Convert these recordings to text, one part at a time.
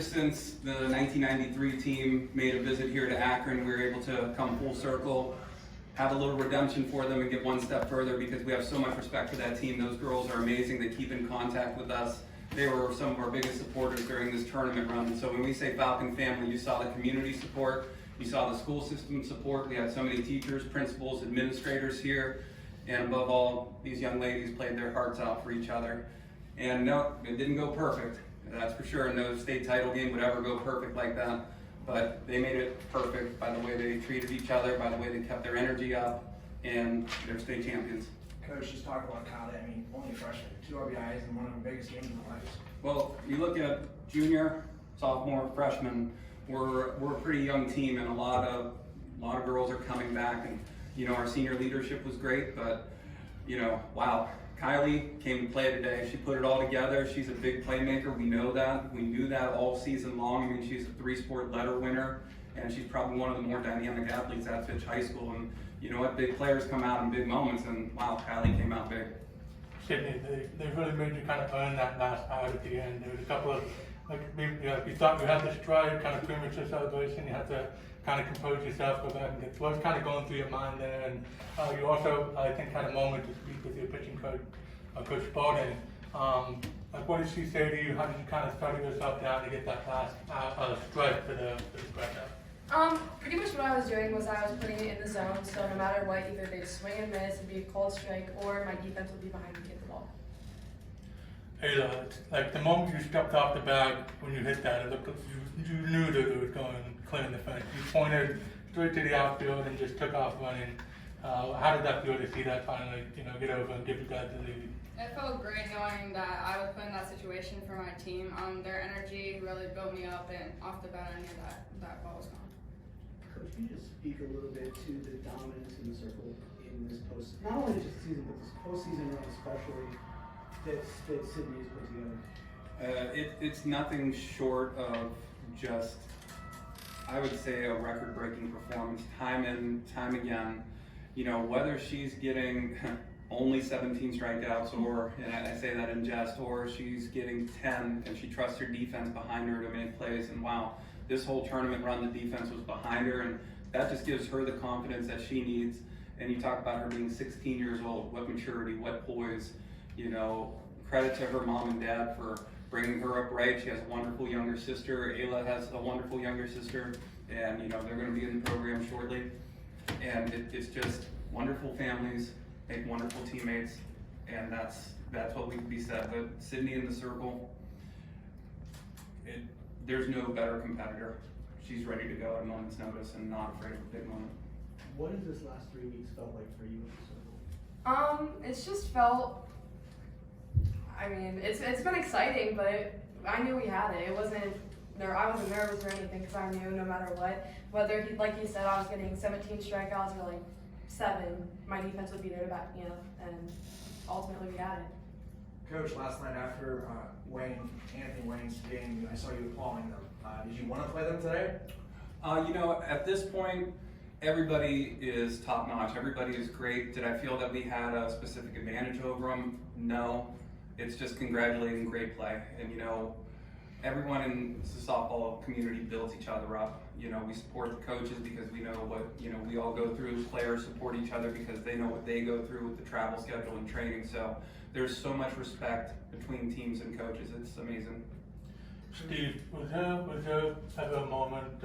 since the 1993 team made a visit here to Akron, we were able to come full circle, have a little redemption for them and get one step further because we have so much respect for that team. Those girls are amazing. They keep in contact with us. They were some of our biggest supporters during this tournament run. So when we say Falcon family, you saw the community support, you saw the school system support. We had so many teachers, principals, administrators here. And above all, these young ladies played their hearts out for each other. And no, it didn't go perfect. That's for sure. No state title game would ever go perfect like that. But they made it perfect by the way they treated each other, by the way they kept their energy up, and they're state champions. Coach, just talk about Kylie. I mean, only a freshman, 2 RBIs in one of the biggest games in their lives. Well, you look at junior, sophomore, freshman, we're a pretty young team, and a lot of girls are coming back. And our senior leadership was great, but wow. Kylie came to play today. She put it all together. She's a big playmaker. We know that. We knew that all season long. I mean, she's a 3-sport letter winner, and she's probably one of the more dynamic athletes at Fitch High School. And you know what? Big players come out in big moments, and wow, Kylie came out big. Sydnie, they really made you kind of earn that last out at the end. There was a couple of, you thought you had the stride, kind of premature celebration. You had to kind of compose yourself, go back and get what's kind of going through your mind there. And you also, I think, had a moment to speak with your pitching coach, Coach Bowden. What did she say to you? How did you kind of study yourself down to get that last strike for the strike out? Pretty much what I was doing was I was putting it in the zone, so no matter what, either they'd swing and miss, it'd be a cold strike, or my defense would be behind me to get the ball. Ayla, like the moment you stepped off the bag when you hit that, it looked like you knew that it was going clear in the fence. You pointed straight to the outfield and just took off running. How did that feel to see that finally, get over and give you guys the lead? It felt great knowing that I was put in that situation for my team. Their energy really built me up, and off the bat I knew that ball was gone. Coach, can you just speak a little bit to the dominance in the circle in this not only just season, but this postseason run especially that Sydnie has put together? It's nothing short of just, I would say, a record-breaking performance, time and time again. Whether she's getting only 17 strikeouts, or, and I say that in jest, or she's getting 10 and she trusts her defense behind her to make plays. And wow, this whole tournament run, the defense was behind her, and that just gives her the confidence that she needs. And you talk about her being 16 years old, what maturity, what poise. Credit to her mom and dad for bringing her up right. She has a wonderful younger sister. Ayla has a wonderful younger sister, and they're going to be in the program shortly. And it's just wonderful families make wonderful teammates, and that's what we can be said. But Sydnie in the circle, there's no better competitor. She's ready to go at a moment's notice and not afraid of a big moment. What has this last 3 weeks felt like for you in the circle? It's just felt, it's been exciting, but I knew we had it. I wasn't nervous or anything because I knew no matter what, whether like he said, I was getting 17 strikeouts or like 7, my defense would be there to back me up, and ultimately we had it. Coach, last night after Anthony Wayne's game, I saw you applauding them. Did you want to play them today? At this point, everybody is top notch. Everybody is great. Did I feel that we had a specific advantage over them? No. It's just congratulating great play. And everyone in the softball community builds each other up. We support the coaches because we know what we all go through. Players support each other because they know what they go through with the travel schedule and training. So there's so much respect between teams and coaches. It's amazing. Steve, was there ever a moment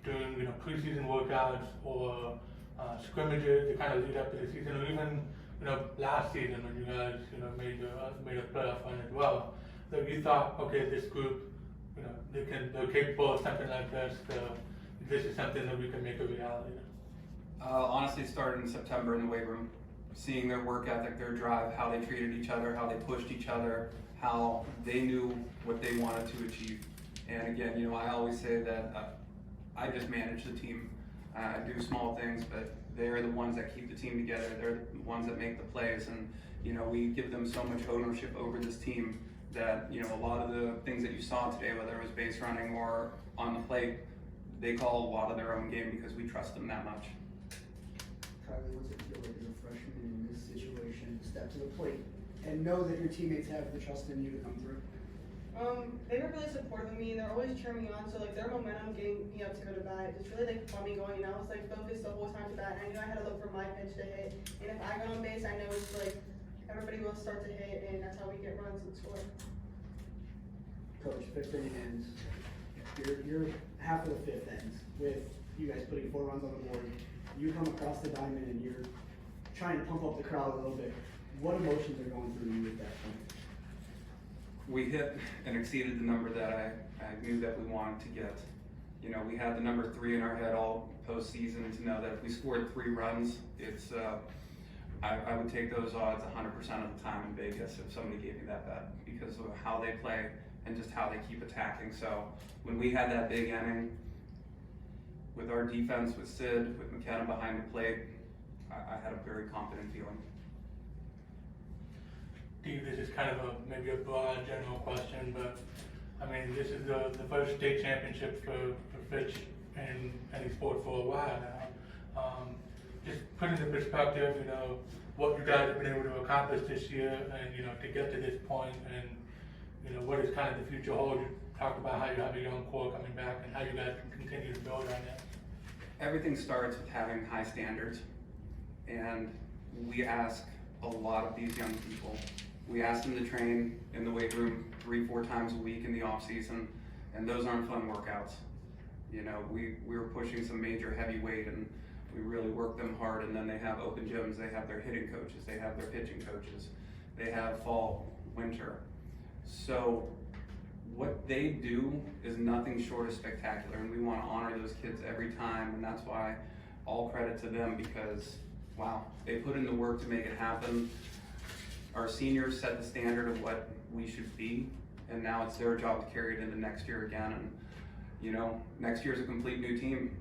during preseason workouts or scrimmages to kind of lead up to the season, or even last season when you guys made a playoff run as well, that you thought, okay, this group, they're capable of something like this. This is something that we can make a reality. Honestly, it started in September in the weight room. Seeing their work ethic, their drive, how they treated each other, how they pushed each other, how they knew what they wanted to achieve. And again, I always say that I just manage the team. I do small things, but they're the ones that keep the team together. They're the ones that make the plays, and we give them so much ownership over this team that a lot of the things that you saw today, whether it was base running or on the plate, they call a lot of their own game because we trust them that much. Kylie, what's it feel like as a freshman in this situation, step to the plate and know that your teammates have the trust in you to come through? They were really supportive of me, and they're always cheering me on, so like their momentum getting me up to go to bat, it's really like fun me going, I was like focused the whole time to bat, and I knew I had to look for my pitch to hit, and if I got on base, I know it's like, everybody will start to hit, and that's how we get runs and score. Coach, fifth inning ends. You're half of the fifth ends with you guys putting 4 runs on the board. You come across the diamond and you're trying to pump up the crowd a little bit. What emotions are going through you at that point? We hit and exceeded the number that I knew that we wanted to get. You know, we had the number 3 in our head all postseason to know that if we scored 3 runs, it's I would take those odds 100% of the time in Vegas if somebody gave me that bet because of how they play and just how they keep attacking. So when we had that big inning with our defense, with Sid, with McKenna behind the plate, I had a very confident feeling. Steve, this is kind of maybe a broad general question, but I mean, this is the first state championship for Fitch in any sport for a while now. Just put into perspective, you know, what you guys have been able to accomplish this year and, you know, to get to this point and, you know, what is kind of the future hold. You talked about how you have a young core coming back and how you guys can continue to build on that. Everything starts with having high standards, and we ask a lot of these young people. We ask them to train in the weight room 3-4 times a week in the off season, and those aren't fun workouts. You know, we were pushing some major heavy weight and we really work them hard, and then they have open gyms, they have their hitting coaches, they have their pitching coaches, they have fall, winter. So what they do is nothing short of spectacular, and we want to honor those kids every time, and that's why all credit to them because, wow, they put in the work to make it happen. Our seniors set the standard of what we should be, and now it's their job to carry it into next year again, and you know, next year's a complete new team.